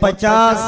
50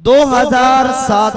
2007